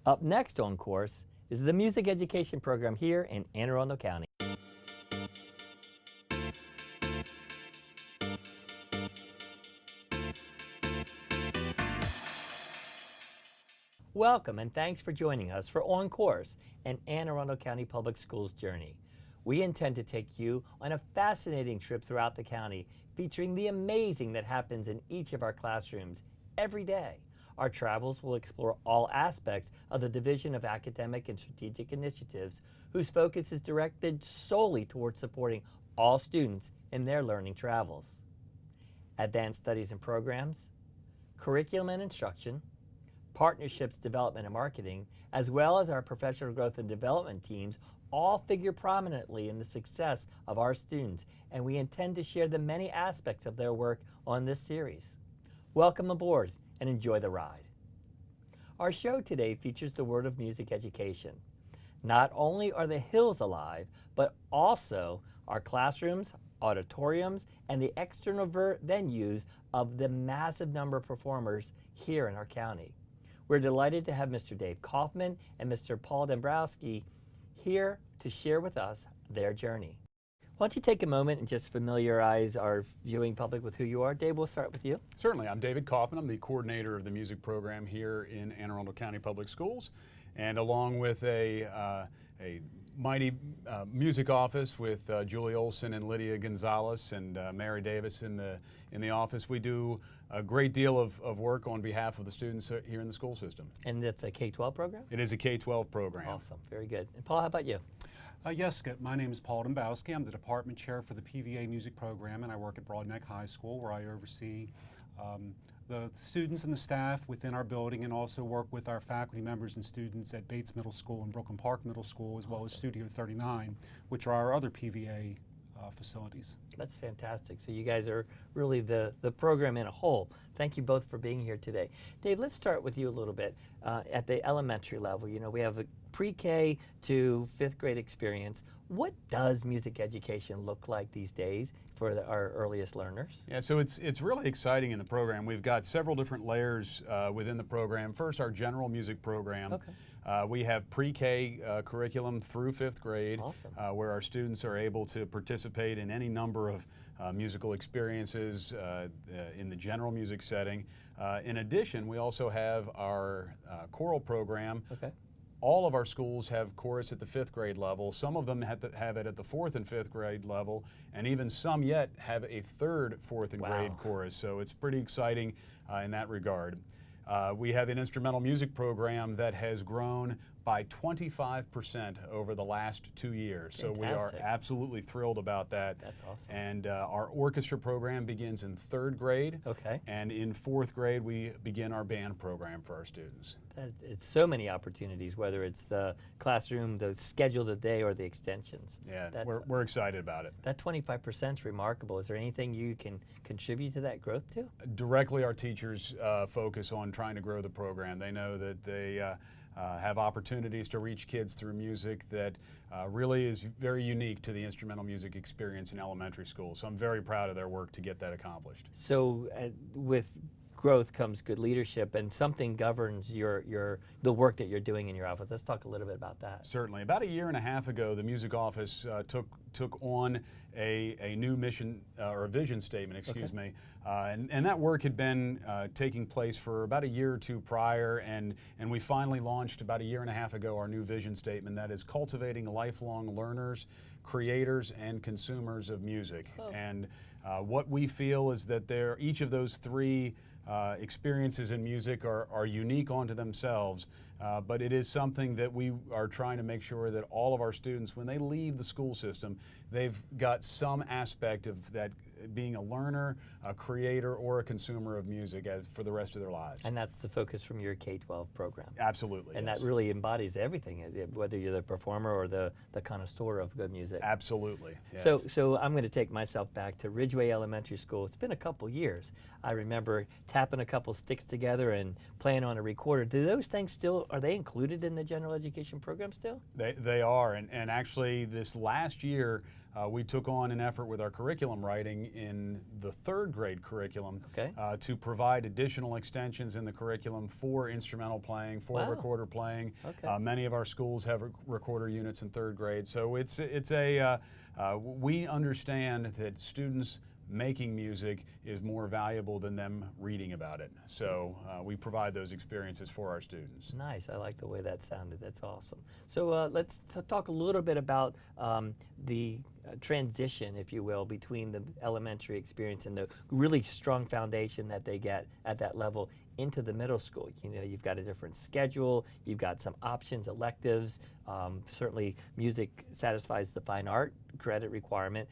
Up next on course is the music education program here in Anne Arundel County. Welcome and thanks for joining us for On Course, an Anne Arundel County Public Schools journey. We intend to take you on a fascinating trip throughout the county, featuring the amazing that happens in each of our classrooms every day. Our travels will explore all aspects of the Division of Academic and Strategic Initiatives, whose focus is directed solely towards supporting all students in their learning travels. Advanced Studies and Programs, Curriculum and Instruction, Partnerships, Development and Marketing, as well as our Professional Growth and Development teams all figure prominently in the success of our students, and we intend to share the many aspects of their work on this series. Welcome aboard and enjoy the ride. Our show today features the Word of Music education. Not only are the hills alive, but also our classrooms, auditoriums, and the external venues of the massive number of performers here in our county. We're delighted to have Mr. Dave Kaufman and Mr. Paul Dombrowski here to share with us their journey. Why don't you take a moment and just familiarize our viewing public with who you are? Dave, we'll start with you. Certainly. I'm David Kaufman. I'm the coordinator of the music program here in Anne Arundel County Public Schools. And along with a mighty music office with Julie Olson and Lydia Gonzalez and Mary Davis in the office, we do a great deal of work on behalf of the students here in the school system. And it's a K-12 program? It is a K-12 program. Awesome. Very good. And Paul, how about you? Yes, my name is Paul Dombrowski. I'm the department chair for the PVA music program, and I work at Broadneck High School, where I oversee the students and the staff within our building, and also work with our faculty members and students at Bates Middle School and Brooklyn Park Middle School, as well as Studio 39, which are our other PVA facilities. That's fantastic. So you guys are really the program in a whole. Thank you both for being here today. Dave, let's start with you a little bit. At the elementary level, you know, we have a pre-K to 5th grade experience. What does music education look like these days for our earliest learners? Yeah, so it's really exciting in the program. We've got several different layers within the program. First, our general music program. Okay. We have pre-K curriculum through 5th grade, awesome. where our students are able to participate in any number of musical experiences in the general music setting. In addition, we also have our choral program. Okay. All of our schools have chorus at the 5th grade level. Some of them have it at the 4th and 5th grade level, and even some yet have a 3rd, 4th, and grade chorus. So it's pretty exciting in that regard. We have an instrumental music program that has grown by 25% over the last 2 years. Fantastic. So we are absolutely thrilled about that. That's awesome. And our orchestra program begins in 3rd grade. Okay. And in 4th grade, we begin our band program for our students. It's so many opportunities, whether it's the classroom, the schedule of the day, or the extensions. Yeah, we're excited about it. That 25% is remarkable. Is there anything you can contribute to that growth to? Directly, our teachers focus on trying to grow the program. They know that they have opportunities to reach kids through music that really is very unique to the instrumental music experience in elementary school. So I'm very proud of their work to get that accomplished. So with growth comes good leadership, and something governs the work that you're doing in your office. Let's talk a little bit about that. Certainly. About a year and a half ago, the music office took on a new mission or a vision statement, excuse me, and that work had been taking place for about a year or two prior, and we finally launched about a year and a half ago our new vision statement, that is cultivating lifelong learners, creators, and consumers of music. And what we feel is that each of those three experiences in music are unique unto themselves, but it is something that we are trying to make sure that all of our students, when they leave the school system, they've got some aspect of that being a learner, a creator, or a consumer of music for the rest of their lives. And that's the focus from your K-12 program. Absolutely. And yes. that really embodies everything, whether you're the performer or the connoisseur of good music. Absolutely. Yes. So I'm going to take myself back to Ridgeway Elementary School. It's been a couple years. I remember tapping a couple sticks together and playing on a recorder. Do those things are they included in the general education program still? They are, and actually this last year we took on an effort with our curriculum writing in the 3rd grade curriculum Okay. to provide additional extensions in the curriculum for instrumental playing, for Wow. recorder playing. Okay. Many of our schools have recorder units in 3rd grade, so we understand that students making music is more valuable than them reading about it. So we provide those experiences for our students. Nice. I like the way that sounded. That's awesome. So let's talk a little bit about the transition, if you will, between the elementary experience and the really strong foundation that they get at that level into the middle school. You know, you've got a different schedule, you've got some options, electives. Certainly music satisfies the fine art credit requirement.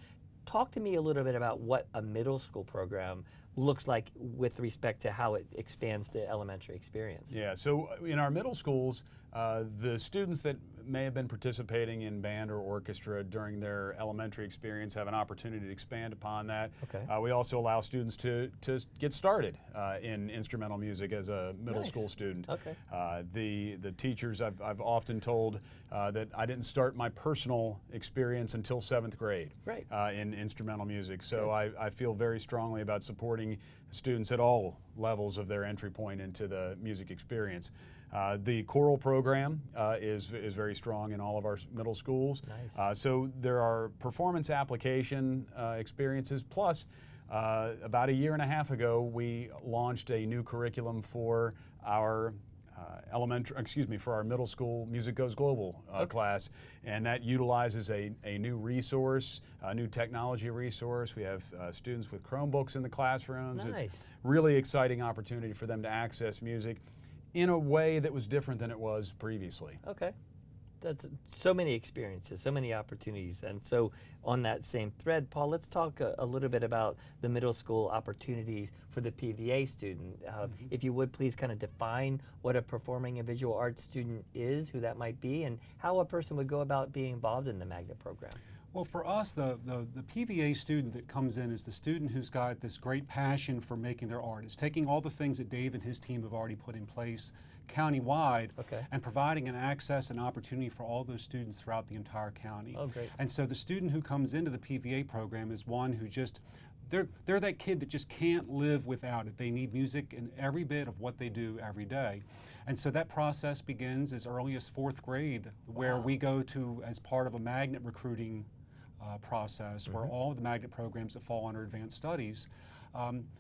Talk to me a little bit about what a middle school program looks like with respect to how it expands the elementary experience. Yeah, so in our middle schools, the students that may have been participating in band or orchestra during their elementary experience have an opportunity to expand upon that. Okay. We also allow students to get started in instrumental music as a middle Nice. school student. Okay. The teachers, I've often told that I didn't start my personal experience until 7th grade Right. in instrumental music. So I feel very strongly about supporting students at all levels of their entry point into the music experience. The choral program is very strong in all of our middle schools. Nice. So there are performance application experiences, plus about a year and a half ago we launched a new curriculum for our for our middle school Music Goes Global class, and that utilizes a new resource, a new technology resource. We have students with Chromebooks in the classrooms. Nice. It's really exciting opportunity for them to access music in a way that was different than it was previously. Okay. That's so many experiences, so many opportunities. And so on that same thread, Paul, let's talk a little bit about the middle school opportunities for the PVA student. If you would please kind of define what a performing and visual arts student is, who that might be, and how a person would go about being involved in the magnet program. Well, for us, the PVA student that comes in is the student who's got this great passion for making their art. It's taking all the things that Dave and his team have already put in place county-wide and providing an access and opportunity for all those students throughout the entire county. Oh, great. And so the student who comes into the PVA program is one who just, they're that kid that just can't live without it. They need music in every bit of what they do every day. And so that process begins as early as 4th grade, where we go to, as part of a magnet recruiting process, where all of the magnet programs that fall under advanced studies,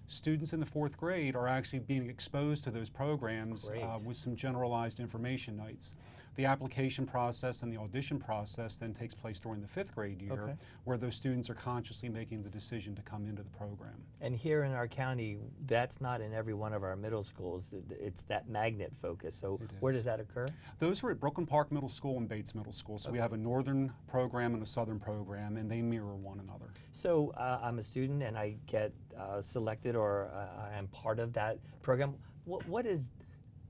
students in the 4th grade are actually being exposed to those programs with some generalized information nights. The application process and the audition process then takes place during the 5th grade year, where those students are consciously making the decision to come into the program. And here in our county, that's not in every one of our middle schools. It's that magnet focus. So where does that occur? Those are at Brooklyn Park Middle School and Bates Middle School. So we have a northern program and a southern program, and they mirror one another. So I'm a student and I get selected, or I am part of that program. What is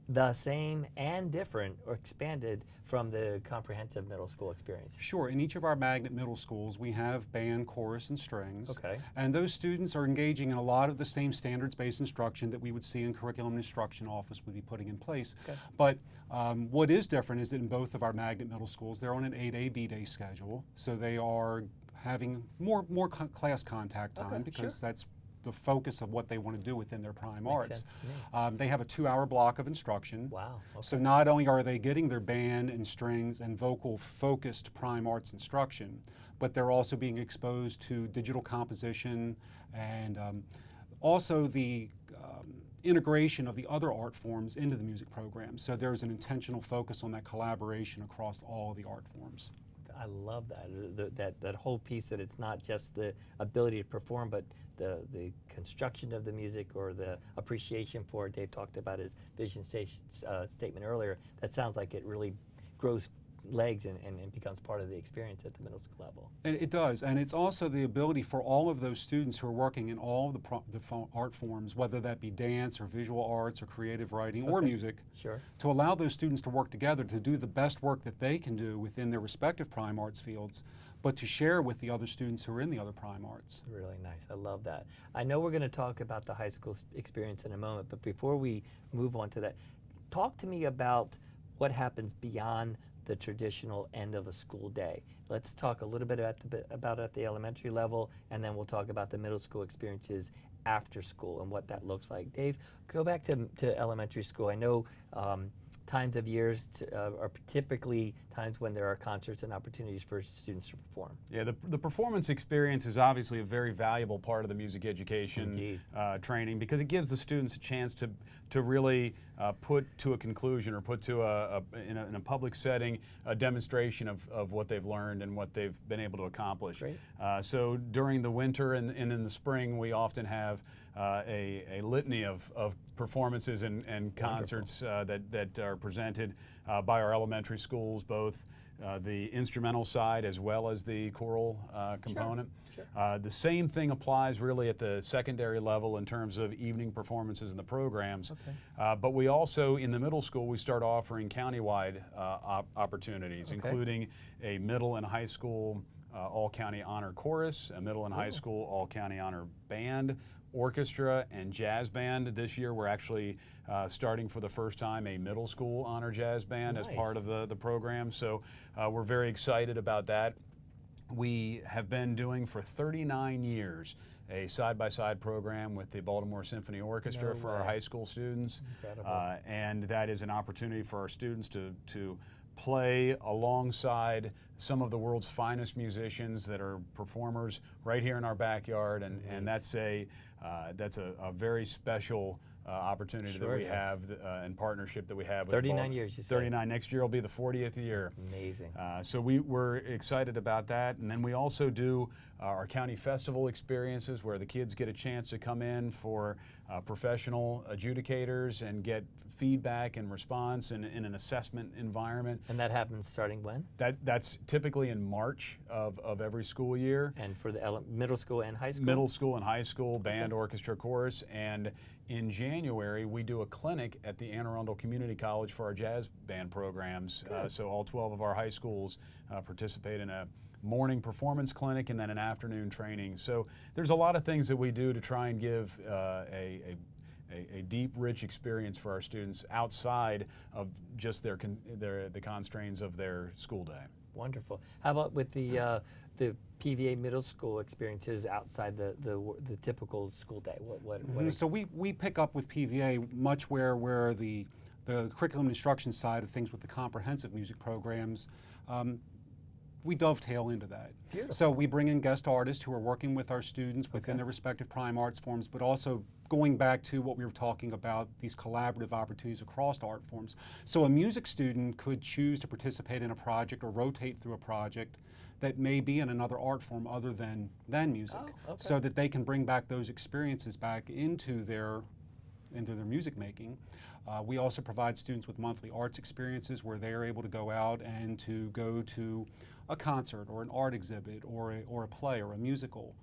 the same and different or expanded from the comprehensive middle school experience? Sure. In each of our magnet middle schools, we have band, chorus, and strings. Okay. And those students are engaging in a lot of the same standards-based instruction that we would see in curriculum and instruction office would be putting in place. Okay. But what is different is that in both of our magnet middle schools, they're on an A-day, B-day schedule. So they are having more class contact time because that's the focus of what they want to do within their prime arts. They have a 2-hour block of instruction. Wow. Okay. So not only are they getting their band and strings and vocal focused prime arts instruction, but they're also being exposed to digital composition and also the integration of the other art forms into the music program. So there's an intentional focus on that collaboration across all the art forms. I love that. That whole piece, that it's not just the ability to perform, but the construction of the music or the appreciation for it. Dave talked about his vision statement earlier. That sounds like it really grows legs and becomes part of the experience at the middle school level. It does, and it's also the ability for all of those students who are working in all of the art forms, whether that be dance or visual arts or creative writing or music, to allow those students to work together to do the best work that they can do within their respective prime arts fields, but to share with the other students who are in the other prime arts. Really nice. I love that. I know we're going to talk about the high school experience in a moment, but before we move on to that, talk to me about what happens beyond the traditional end of a school day. Let's talk a little bit about at the elementary level, and then we'll talk about the middle school experiences after school and what that looks like. Dave, go back to elementary school. I know times of years are typically times when there are concerts and opportunities for students to perform. Yeah, the performance experience is obviously a very valuable part of the music education training, because it gives the students a chance to really put to a conclusion, or put to in a public setting, a demonstration of what they've learned and what they've been able to accomplish. Great. So during the winter and in the spring, we often have a litany of performances and concerts that are presented by our elementary schools, both the instrumental side as well as the choral component. Sure. The same thing applies really at the secondary level in terms of evening performances in the programs. Okay. But we also, in the middle school, we start offering countywide opportunities, Okay. including a middle and high school all-county honor chorus, a middle and high school all-county honor band, orchestra, and jazz band. This year we're actually starting for the first time a middle school honor jazz band as part of the program, so we're very excited about that. We have been doing for 39 years a side-by-side program with the Baltimore Symphony Orchestra for our high school students. And that is an opportunity for our students to play alongside some of the world's finest musicians that are performers right here in our backyard, and that's a very special opportunity that we have and partnership that we have with 39 years, you said. 39. Next year will be the 40th year. Amazing. So we're excited about that. And then we also do our county festival experiences, where the kids get a chance to come in for professional adjudicators and get feedback and response in an assessment environment. And that happens starting when? That's typically in March of every school year. And for the middle school and high school? Middle school and high school, band, orchestra, chorus. And in January, we do a clinic at the Anne Arundel Community College for our jazz band programs. So all 12 of our high schools participate in a morning performance clinic and then an afternoon training. So there's a lot of things that we do to try and give a deep, rich experience for our students outside of just the constraints of their school day. Wonderful. How about with the PVA middle school experiences outside the typical school day? What So we pick up with PVA much where the curriculum instruction side of things with the comprehensive music programs, we dovetail into that. Beautiful. So we bring in guest artists who are working with our students within their respective prime arts forms, but also going back to what we were talking about, these collaborative opportunities across art forms. So a music student could choose to participate in a project or rotate through a project that may be in another art form other than music, so that they can bring back those experiences back into their music making. We also provide students with monthly arts experiences where they are able to go out and to go to a concert or an art exhibit or a play or a musical,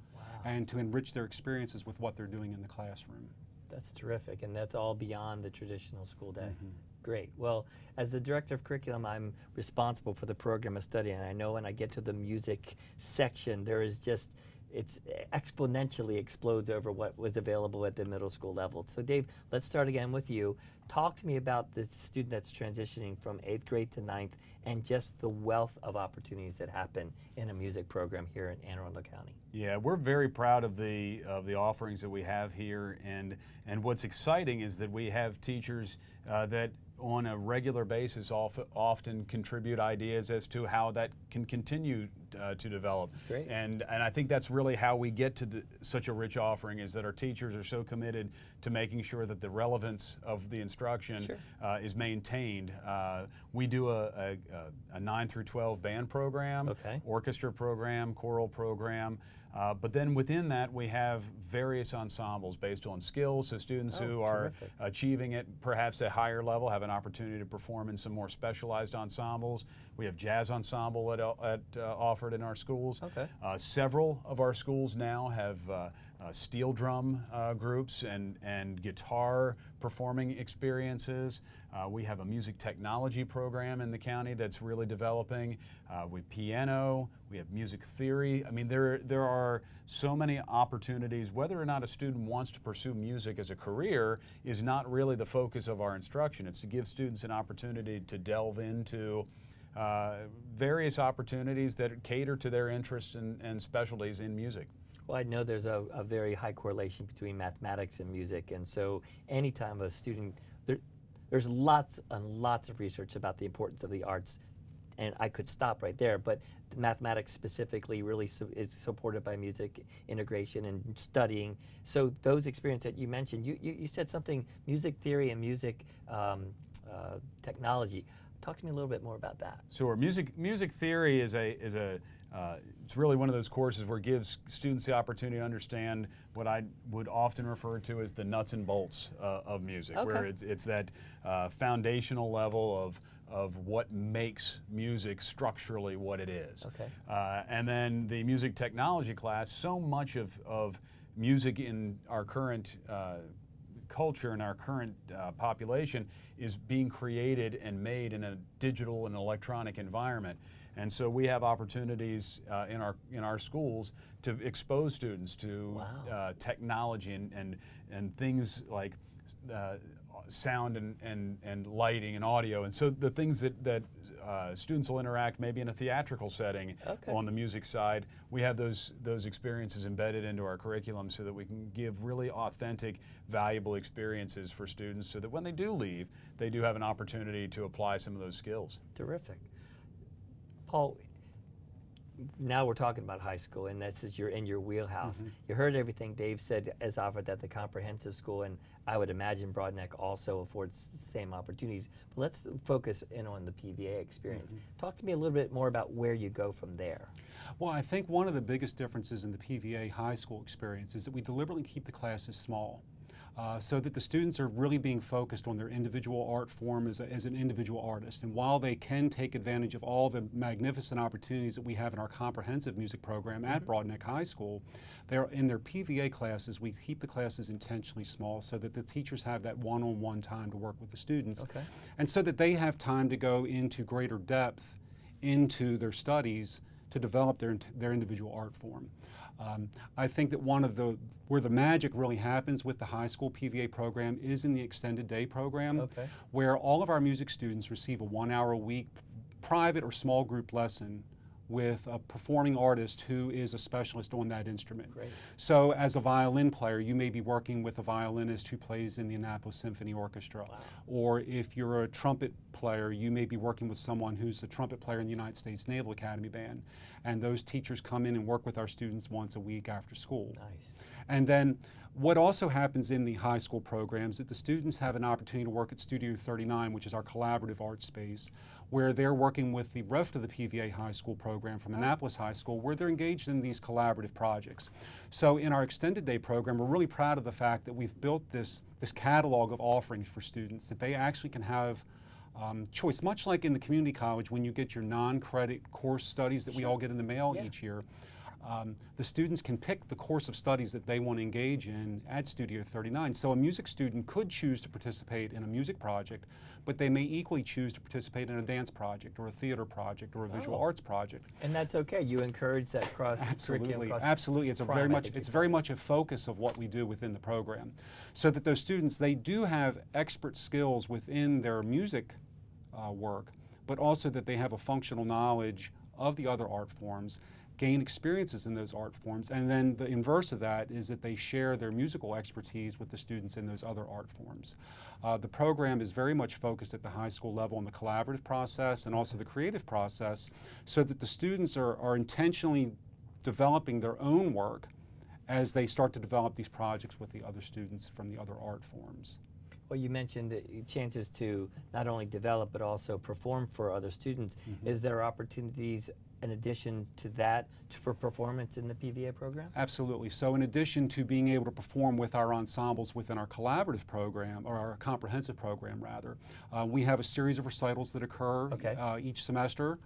and to enrich their experiences with what they're doing in the classroom. That's terrific, and that's all beyond the traditional school day. Mm-hmm. Great. Well, as the director of curriculum, I'm responsible for the program of study, and I know when I get to the music section, there is just, it's exponentially explodes over what was available at the middle school level. So Dave, let's start again with you. Talk to me about the student that's transitioning from 8th grade to 9th and just the wealth of opportunities that happen in a music program here in Anne Arundel County. Yeah, we're very proud of the offerings that we have here, and what's exciting is that we have teachers that on a regular basis often contribute ideas as to how that can continue to develop. Great. And I think that's really how we get to such a rich offering, is that our teachers are so committed to making sure that the relevance of the instruction is maintained. We do a 9 through 12 band program, orchestra program, choral program. But then within that, we have various ensembles based on skills. So students who are achieving at perhaps a higher level have an opportunity to perform in some more specialized ensembles. We have jazz ensemble offered in our schools. Several of our schools now have steel drum groups and guitar performing experiences. We have a music technology program in the county that's really developing. With piano, we have music theory. I mean, there are so many opportunities. Whether or not a student wants to pursue music as a career is not really the focus of our instruction. It's to give students an opportunity to delve into various opportunities that cater to their interests and specialties in music. Well, I know there's a very high correlation between mathematics and music, and so anytime a student, there's lots and lots of research about the importance of the arts, and I could stop right there, but mathematics specifically really is supported by music integration and studying. So those experiences that you mentioned, you said something, music theory and music technology. Talk to me a little bit more about that. Sure. Music theory is it's really one of those courses where it gives students the opportunity to understand what I would often refer to as the nuts and bolts of music, where it's that foundational level of what makes music structurally what it is. Okay. And then the music technology class, so much of music in our current culture and our current population is being created and made in a digital and electronic environment. And so we have opportunities in our schools to expose students to technology and things like sound and lighting and audio. And so the things that students will interact maybe in a theatrical setting on the music side, we have those experiences embedded into our curriculum so that we can give really authentic, valuable experiences for students so that when they do leave, they do have an opportunity to apply some of those skills. Terrific. Paul, now we're talking about high school, and this is in your wheelhouse. You heard everything Dave said as offered at the comprehensive school, and I would imagine Broadneck also affords the same opportunities. But let's focus in on the PVA experience. Talk to me a little bit more about where you go from there. Well, I think one of the biggest differences in the PVA high school experience is that we deliberately keep the classes small. So that the students are really being focused on their individual art form as an individual artist. And while they can take advantage of all the magnificent opportunities that we have in our comprehensive music program at Broadneck High School, in their PVA classes, we keep the classes intentionally small so that the teachers have that one-on-one time to work with the students. And so that they have time to go into greater depth into their studies to develop their individual art form. I think that where the magic really happens with the high school PVA program is in the extended day program, where all of our music students receive a 1 hour a week private or small group lesson with a performing artist who is a specialist on that instrument. So as a violin player, you may be working with a violinist who plays in the Annapolis Symphony Orchestra. Or if you're a trumpet player, you may be working with someone who's a trumpet player in the United States Naval Academy Band. And those teachers come in and work with our students once a week after school. And then what also happens in the high school programs is that the students have an opportunity to work at Studio 39, which is our collaborative art space, where they're working with the rest of the PVA high school program from Annapolis High School, where they're engaged in these collaborative projects. So in our extended day program, we're really proud of the fact that we've built this catalog of offerings for students, that they actually can have choice, much like in the community college when you get your non-credit course studies that we all get in the mail each year. The students can pick the course of studies that they want to engage in at Studio 39. So a music student could choose to participate in a music project, but they may equally choose to participate in a dance project or a theater project or a visual arts project. And that's okay. You encourage that cross-curriculum. Absolutely. It's very much a focus of what we do within the program. So that those students, they do have expert skills within their music work, but also that they have a functional knowledge of the other art forms, gain experiences in those art forms, and then the inverse of that is that they share their musical expertise with the students in those other art forms. The program is very much focused at the high school level on the collaborative process and also the creative process, so that the students are intentionally developing their own work as they start to develop these projects with the other students from the other art forms. Well, you mentioned chances to not only develop but also perform for other students. Is there opportunities in addition to that for performance in the PVA program? Absolutely. So in addition to being able to perform with our ensembles within our collaborative program, or our comprehensive program rather, we have a series of recitals that occur each semester.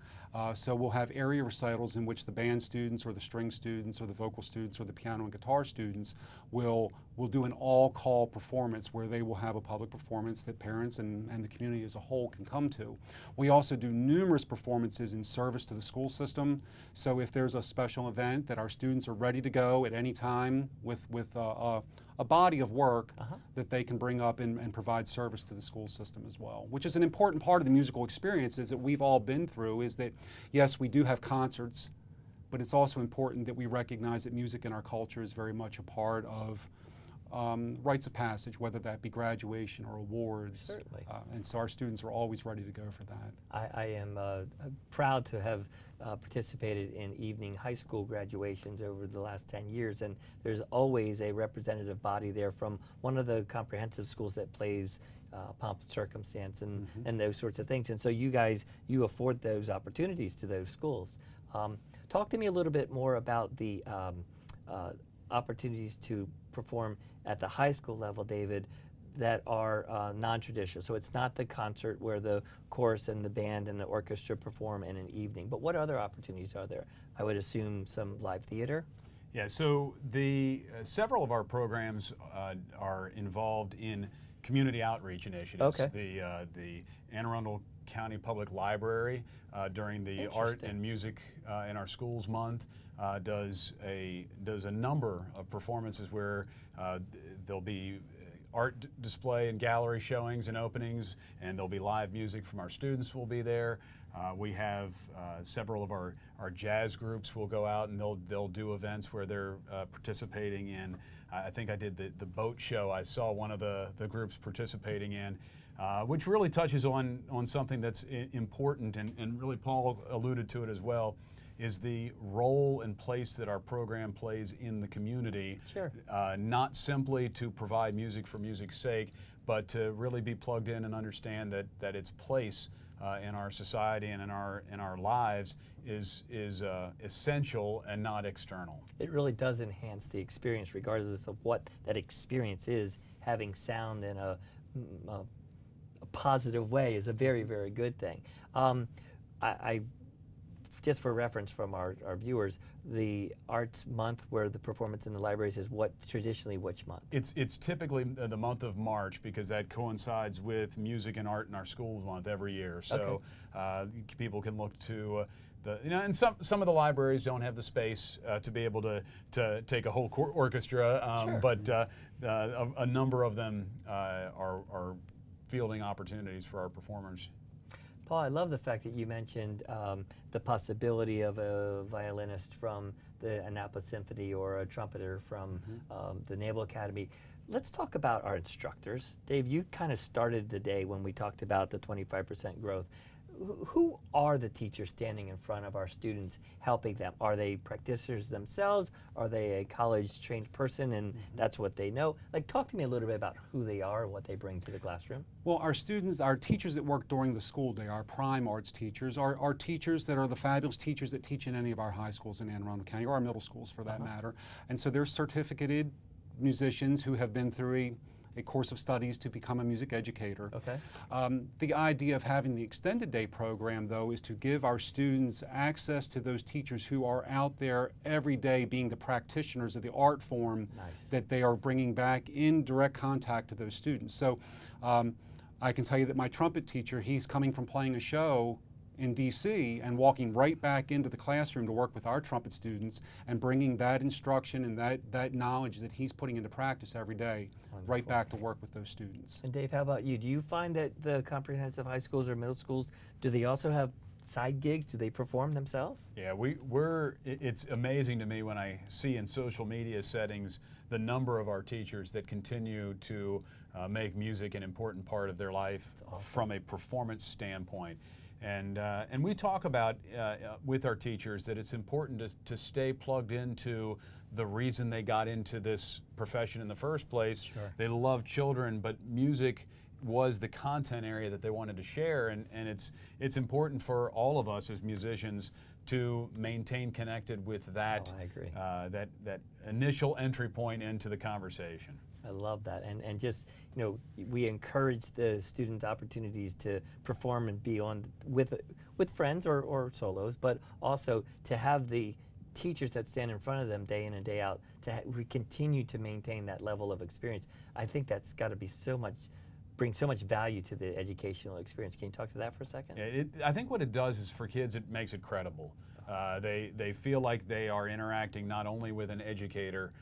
So we'll have area recitals in which the band students or the string students or the vocal students or the piano and guitar students will do an all-call performance where they will have a public performance that parents and the community as a whole can come to. We also do numerous performances in service to the school system system. So if there's a special event that our students are ready to go at any time with a body of work that they can bring up and provide service to the school system as well, which is an important part of the musical experiences that we've all been through. Is that, yes, we do have concerts, but it's also important that we recognize that music in our culture is very much a part of rites of passage, whether that be graduation or awards. Certainly. And so our students are always ready to go for that. I am proud to have participated in evening high school graduations over the last 10 years, and there's always a representative body there from one of the comprehensive schools that plays Pomp and Circumstance and those sorts of things. And so you guys, you afford those opportunities to those schools. Talk to me a little bit more about the opportunities to perform at the high school level, David, that are non-traditional. So it's not the concert where the chorus and the band and the orchestra perform in an evening, but what other opportunities are there? I would assume some live theater? Yeah, so the several of our programs are involved in community outreach initiatives. Okay. The Anne Arundel County Public Library during the Art and Music in Our Schools Month does a number of performances where there'll be art display and gallery showings and openings, and there'll be live music from our students will be there. We have several of our jazz groups will go out and they'll do events where they're participating in. I think I did the boat show. I saw one of the groups participating in, which really touches on something that's important, and really Paul alluded to it as well, is the role and place that our program plays in the community. Sure. Not simply to provide music for music's sake, but to really be plugged in and understand that its place in our society and in our lives is essential and not external. It really does enhance the experience, regardless of what that experience is. Having sound in a positive way is a very, very good thing. I just for reference from our viewers, the Arts Month, where the performance in the libraries is traditionally which month? It's typically the month of March, because that coincides with Music and Art in Our Schools Month every year. So people can look to and some of the libraries don't have the space to be able to take a whole orchestra, but a number of them are fielding opportunities for our performers. Paul, I love the fact that you mentioned the possibility of a violinist from the Annapolis Symphony or a trumpeter from the Naval Academy. Let's talk about our instructors. Dave, you kind of started the day when we talked about the 25% growth. Who are the teachers standing in front of our students helping them? Are they practitioners themselves? Are they a college-trained person and that's what they know? Like, talk to me a little bit about who they are and what they bring to the classroom. Well, our students, our teachers that work during the school day, our prime arts teachers, are teachers that are the fabulous teachers that teach in any of our high schools in Anne Arundel County, or our middle schools for that matter. And so they're certificated musicians who have been through a course of studies to become a music educator. Okay. The idea of having the extended day program, though, is to give our students access to those teachers who are out there every day being the practitioners of the art form that they are bringing back in direct contact to those students. So I can tell you that my trumpet teacher, he's coming from playing a show in DC and walking right back into the classroom to work with our trumpet students and bringing that instruction and that knowledge that he's putting into practice every day right back to work with those students. And Dave, how about you? Do you find that the comprehensive high schools or middle schools, do they also have side gigs? Do they perform themselves? Yeah, it's amazing to me when I see in social media settings the number of our teachers that continue to make music an important part of their life from a performance standpoint. And we talk about with our teachers that it's important to stay plugged into the reason they got into this profession in the first place. Sure. They love children, but music was the content area that they wanted to share, and it's important for all of us as musicians to maintain connected with that I agree. that initial entry point into the conversation. I love that, and just, you know, we encourage the student opportunities to perform and be on with friends or solos, but also to have the teachers that stand in front of them day in and day out to continue to maintain that level of experience. I think that's got to be so much bring so much value to the educational experience. Can you talk to that for a second? Yeah, I think what it does is for kids, it makes it credible. They feel like they are interacting not only with an educator,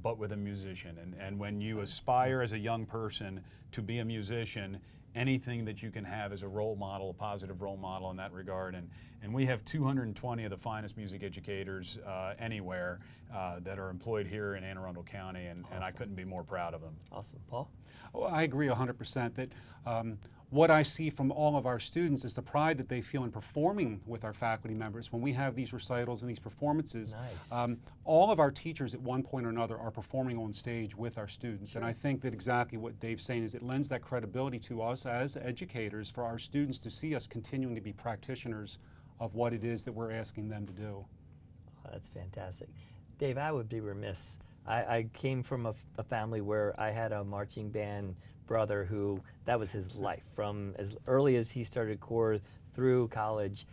but with a musician. And when you aspire as a young person to be a musician, anything that you can have as a role model, a positive role model in that regard. And we have 220 of the finest music educators anywhere that are employed here in Anne Arundel County, and I couldn't be more proud of them. Awesome. Paul? Oh, I agree 100% that what I see from all of our students is the pride that they feel in performing with our faculty members. When we have these recitals and these performances, Nice. all of our teachers at one point or another are performing on stage with our students. And I think that exactly what Dave's saying is it lends that credibility to us as educators for our students to see us continuing to be practitioners of what it is that we're asking them to do. Oh, that's fantastic. Dave, I would be remiss. I came from a family where I had a marching band brother who, that was his life. From as early as he started corps through college,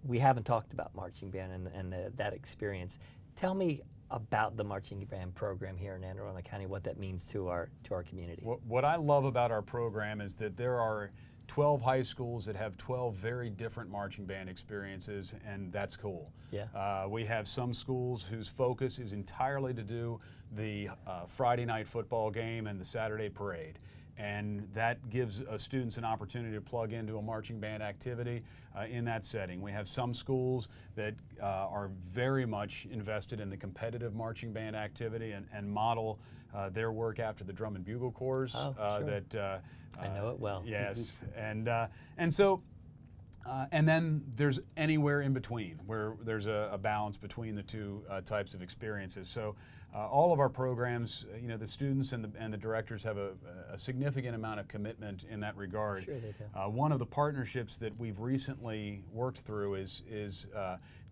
we haven't talked about marching band and that experience. Tell me about the marching band program here in Anne Arundel County, what that means to our community. What I love about our program is that there are 12 high schools that have 12 very different marching band experiences, and that's cool. Yeah. We have some schools whose focus is entirely to do the Friday night football game and the Saturday parade. And that gives students an opportunity to plug into a marching band activity in that setting. We have some schools that are very much invested in the competitive marching band activity and model their work after the drum and bugle corps. Oh, sure. I know it well. Yes, and so. And then there's anywhere in between where there's a balance between the two types of experiences. So all of our programs, you know, the students and the directors have a significant amount of commitment in that regard. Sure they do. One of the partnerships that we've recently worked through is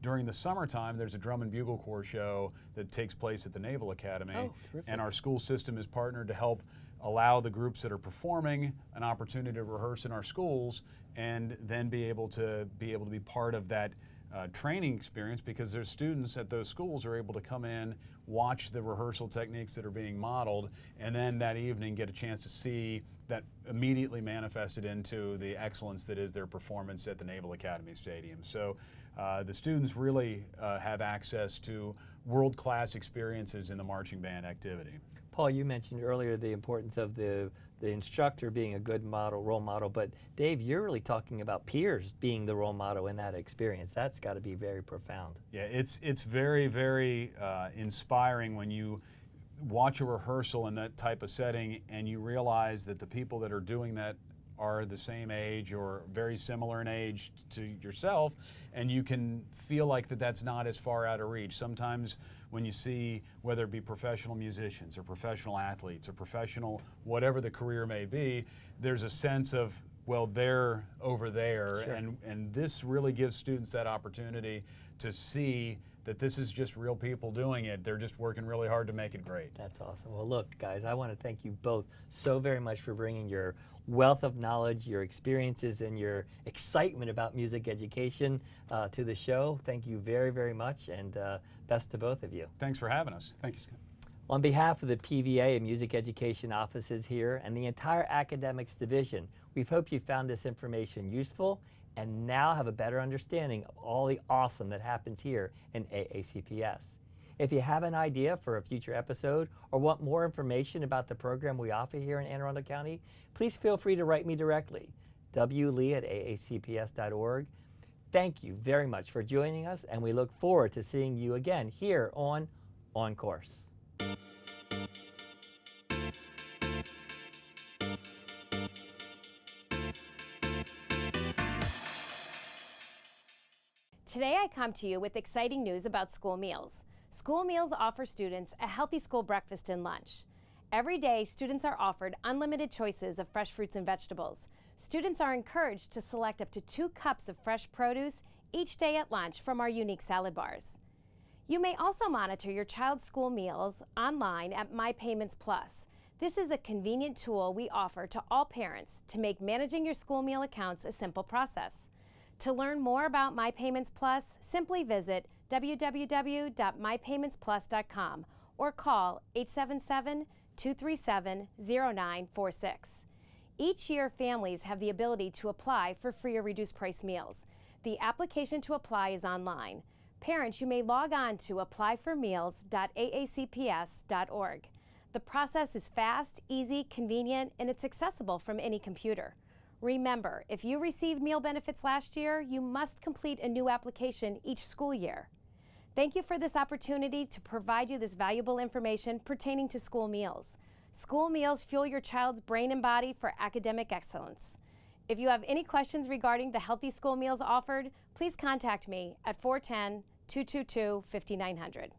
during the summertime, there's a drum and bugle corps show that takes place at the Naval Academy. Oh, terrific. And our school system is partnered to help allow the groups that are performing an opportunity to rehearse in our schools and then be able to be part of that training experience, because their students at those schools are able to come in, watch the rehearsal techniques that are being modeled, and then that evening get a chance to see that immediately manifested into the excellence that is their performance at the Naval Academy Stadium. So the students really have access to world-class experiences in the marching band activity. Paul, you mentioned earlier the importance of the instructor being a good role model, but Dave, you're really talking about peers being the role model in that experience. That's got to be very profound. Yeah, it's very, very inspiring when you watch a rehearsal in that type of setting and you realize that the people that are doing that are the same age or very similar in age to yourself, and you can feel like that's not as far out of reach. Sometimes when you see, whether it be professional musicians or professional athletes or professional, whatever the career may be, there's a sense of, well, they're over there. Sure. And this really gives students that opportunity to see that this is just real people doing it. They're just working really hard to make it great. That's awesome. Well, look, guys, I want to thank you both so very much for bringing your wealth of knowledge, your experiences, and your excitement about music education to the show. Thank you very, very much, and best to both of you. Thanks for having us. Thank you, Scott. On behalf of the PVA and Music Education offices here and the entire Academics Division, we hope you found this information useful and now have a better understanding of all the awesome that happens here in AACPS. If you have an idea for a future episode or want more information about the program we offer here in Anne Arundel County, please feel free to write me directly, wlee@aacps.org. Thank you very much for joining us, and we look forward to seeing you again here on Course. Today I come to you with exciting news about school meals. School meals offer students a healthy school breakfast and lunch. Every day, students are offered unlimited choices of fresh fruits and vegetables. Students are encouraged to select up to 2 cups of fresh produce each day at lunch from our unique salad bars. You may also monitor your child's school meals online at MyPayments Plus. This is a convenient tool we offer to all parents to make managing your school meal accounts a simple process. To learn more about MyPayments Plus, simply visit www.mypaymentsplus.com or call 877-237-0946. Each year, families have the ability to apply for free or reduced price meals. The application to apply is online. Parents, you may log on to applyformeals.aacps.org. The process is fast, easy, convenient, and it's accessible from any computer. Remember, if you received meal benefits last year, you must complete a new application each school year. Thank you for this opportunity to provide you this valuable information pertaining to school meals. School meals fuel your child's brain and body for academic excellence. If you have any questions regarding the healthy school meals offered, please contact me at 410-222-5900.